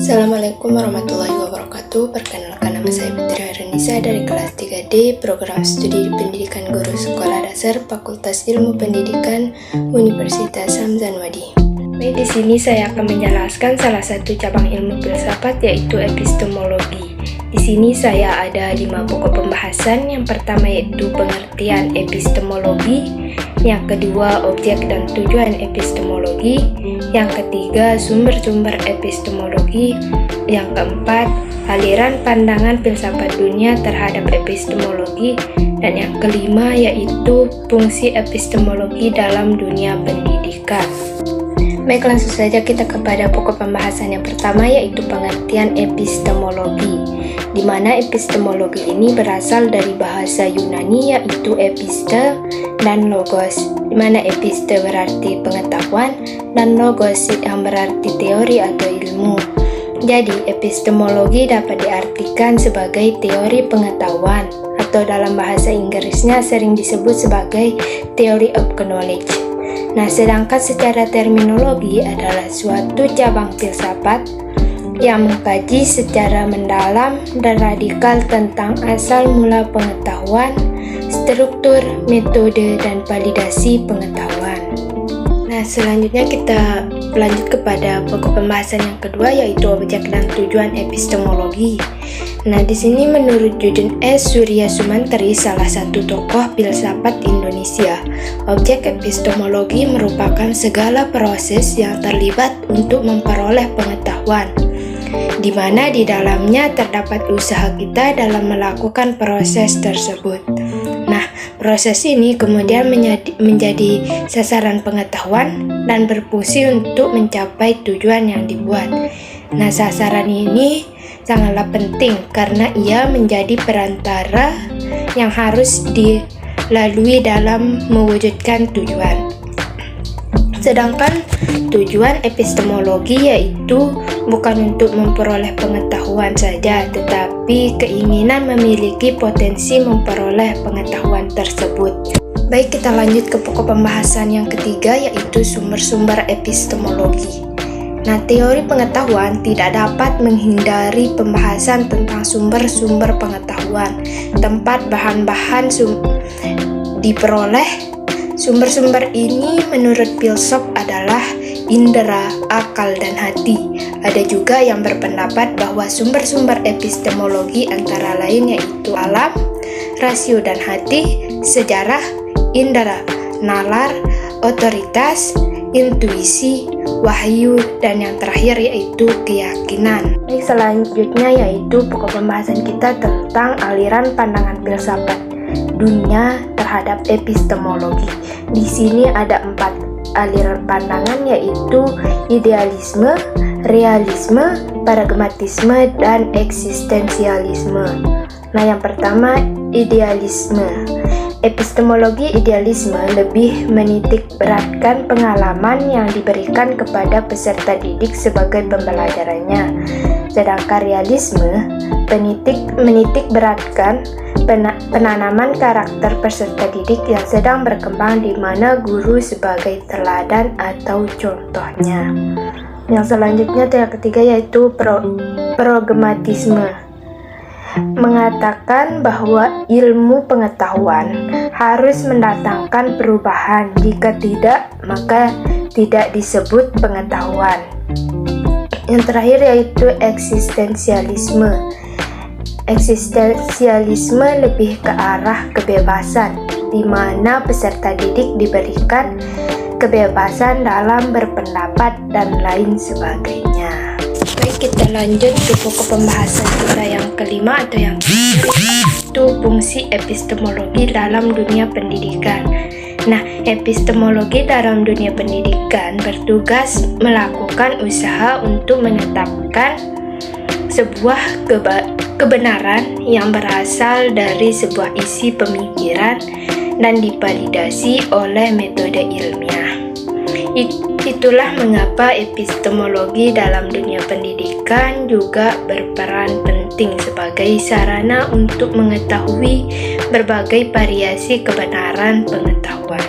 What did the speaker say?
Assalamualaikum warahmatullahi wabarakatuh. Perkenalkan, nama saya Fitri Hairunisa dari kelas 3D Program Studi Pendidikan Guru Sekolah Dasar Fakultas Ilmu Pendidikan Universitas Hamzah Wadi. Baik, di sini saya akan menjelaskan salah satu cabang ilmu filsafat, yaitu epistemologi. Di sini saya ada 5 pokok pembahasan. Yang pertama yaitu pengertian epistemologi, yang kedua objek dan tujuan epistemologi, yang ketiga sumber-sumber epistemologi, yang keempat aliran pandangan filsafat dunia terhadap epistemologi, dan yang kelima yaitu fungsi epistemologi dalam dunia pendidikan. Baik, langsung saja kita kepada pokok pembahasan yang pertama, yaitu pengertian epistemologi, di mana epistemologi ini berasal dari bahasa Yunani yaitu episte dan logos, di mana episte berarti pengetahuan dan logos yang berarti teori atau ilmu. Jadi, epistemologi dapat diartikan sebagai teori pengetahuan, atau dalam bahasa Inggrisnya sering disebut sebagai theory of knowledge. Nah, sedangkan secara terminologi adalah suatu cabang filsafat yang mengkaji secara mendalam dan radikal tentang asal mula pengetahuan, struktur, metode, dan validasi pengetahuan. Nah, selanjutnya kita lanjut kepada pokok pembahasan yang kedua, yaitu objek dan tujuan epistemologi. Nah, di sini menurut Judin S. Surya Sumantri, salah satu tokoh filsafat Indonesia, objek epistemologi merupakan segala proses yang terlibat untuk memperoleh pengetahuan, di mana di dalamnya terdapat usaha kita dalam melakukan proses tersebut. Nah, proses ini kemudian menjadi sasaran pengetahuan dan berfungsi untuk mencapai tujuan yang dibuat. Nah, sasaran ini sangatlah penting karena ia menjadi perantara yang harus dilalui dalam mewujudkan tujuan. Sedangkan tujuan epistemologi yaitu bukan untuk memperoleh pengetahuan saja, tetapi keinginan memiliki potensi memperoleh pengetahuan tersebut. Baik, kita lanjut ke pokok pembahasan yang ketiga, yaitu sumber-sumber epistemologi. Nah, teori pengetahuan tidak dapat menghindari pembahasan tentang sumber-sumber pengetahuan, tempat bahan-bahan diperoleh. Sumber-sumber ini menurut filsuf adalah indera, akal, dan hati. Ada juga yang berpendapat bahwa sumber-sumber epistemologi antara lain yaitu alam, rasio dan hati, sejarah, indera, nalar, otoritas, intuisi, wahyu, dan yang terakhir yaitu keyakinan. Baik, selanjutnya yaitu pokok pembahasan kita tentang aliran pandangan filsafat dunia terhadap epistemologi. Di sini ada 4 aliran pandangan, yaitu idealisme, realisme, pragmatisme, dan eksistensialisme. Nah, yang pertama, idealisme. Epistemologi idealisme lebih menitik beratkan pengalaman yang diberikan kepada peserta didik sebagai pembelajarannya. Sedangkan realisme menitik beratkan penanaman karakter peserta didik yang sedang berkembang, di mana guru sebagai teladan atau contohnya. Yang selanjutnya, yang ketiga, yaitu pragmatisme, mengatakan bahwa ilmu pengetahuan harus mendatangkan perubahan. Jika tidak, maka tidak disebut pengetahuan. Yang terakhir yaitu eksistensialisme. Eksistensialisme lebih ke arah kebebasan, di mana peserta didik diberikan kebebasan dalam berpendapat dan lain sebagainya. Baik, kita lanjut ke pokok pembahasan kita yang kelima atau yang itu fungsi epistemologi dalam dunia pendidikan. Nah, epistemologi dalam dunia pendidikan bertugas melakukan usaha untuk menetapkan sebuah kebenaran yang berasal dari sebuah isi pemikiran dan divalidasi oleh metode ilmiah. Itulah mengapa epistemologi dalam dunia pendidikan juga berperan penting sebagai sarana untuk mengetahui berbagai variasi kebenaran pengetahuan.